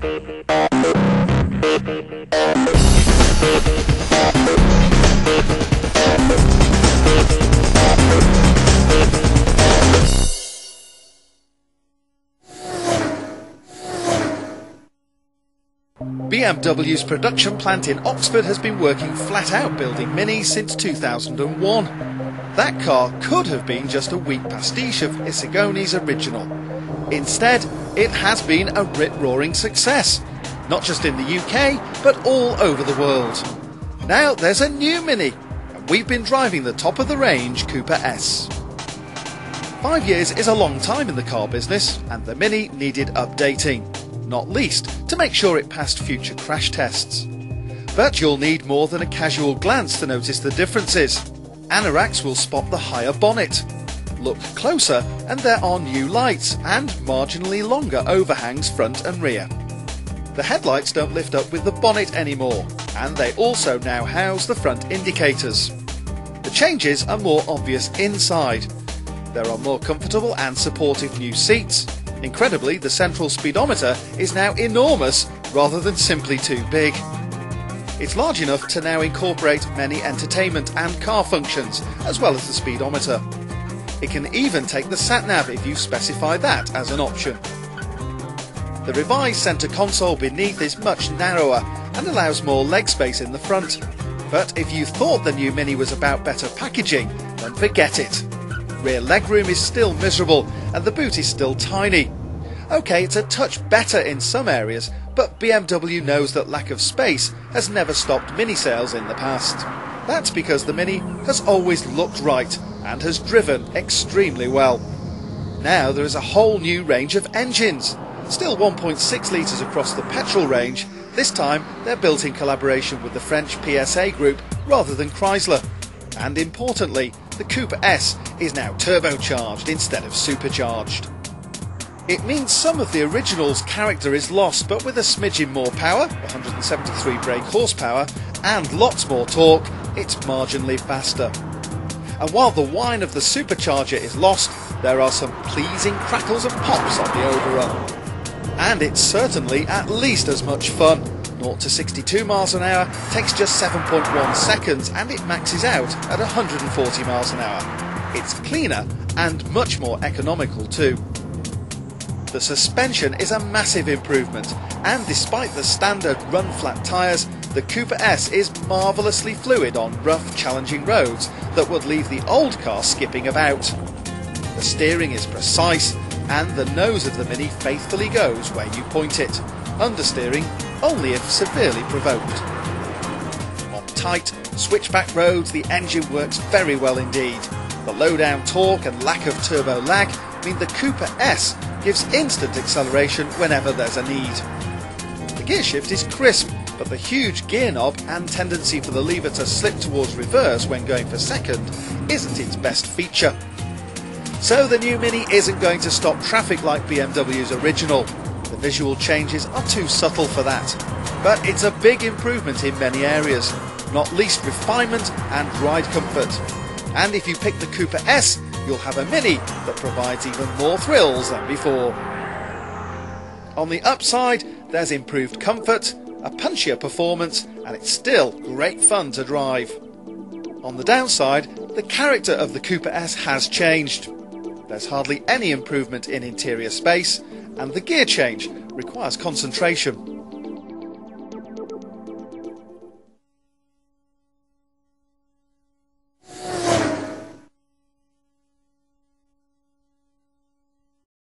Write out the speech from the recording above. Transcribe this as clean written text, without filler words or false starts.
BMW's production plant in Oxford has been working flat out building Minis since 2001. That car could have been just a weak pastiche of Isigoni's original. Instead, it has been a rip-roaring success, not just in the UK, but all over the world. Now there's a new Mini, and we've been driving the top-of-the-range Cooper S. 5 years is a long time in the car business, and the Mini needed updating, not least to make sure it passed future crash tests. But you'll need more than a casual glance to notice the differences. Anoraks will spot the higher bonnet. Look closer and there are new lights and marginally longer overhangs front and rear. The headlights don't lift up with the bonnet anymore, and they also now house the front indicators. The changes are more obvious inside. There are more comfortable and supportive new seats. Incredibly, the central speedometer is now enormous rather than simply too big. It's large enough to now incorporate many entertainment and car functions, as well as the speedometer. It can even take the sat-nav if you specify that as an option. The revised centre console beneath is much narrower and allows more leg space in the front. But if you thought the new Mini was about better packaging, then forget it. Rear legroom is still miserable and the boot is still tiny. OK, it's a touch better in some areas, but BMW knows that lack of space has never stopped Mini sales in the past. That's because the Mini has always looked right and has driven extremely well. Now there is a whole new range of engines. Still 1.6 litres across the petrol range, this time they're built in collaboration with the French PSA group rather than Chrysler. And importantly, the Cooper S is now turbocharged instead of supercharged. It means some of the original's character is lost, but with a smidgen more power, 173 brake horsepower, and lots more torque, it's marginally faster. And while the whine of the supercharger is lost, there are some pleasing crackles and pops on the overrun. And it's certainly at least as much fun. 0 to 62 miles an hour takes just 7.1 seconds and it maxes out at 140 miles an hour. It's cleaner and much more economical too. The suspension is a massive improvement, and despite the standard run-flat tyres, the Cooper S is marvellously fluid on rough, challenging roads that would leave the old car skipping about. The steering is precise, and the nose of the Mini faithfully goes where you point it, understeering only if severely provoked. On tight, switchback roads, the engine works very well indeed. The low-down torque and lack of turbo lag mean the Cooper S gives instant acceleration whenever there's a need. The gear shift is crisp, but the huge gear knob and tendency for the lever to slip towards reverse when going for second isn't its best feature. So the new Mini isn't going to stop traffic like BMW's original. The visual changes are too subtle for that. But it's a big improvement in many areas, not least refinement and ride comfort. And if you pick the Cooper S, you'll have a Mini that provides even more thrills than before. On the upside, there's improved comfort, a punchier performance, and it's still great fun to drive. On the downside, the character of the Cooper S has changed. There's hardly any improvement in interior space, and the gear change requires concentration.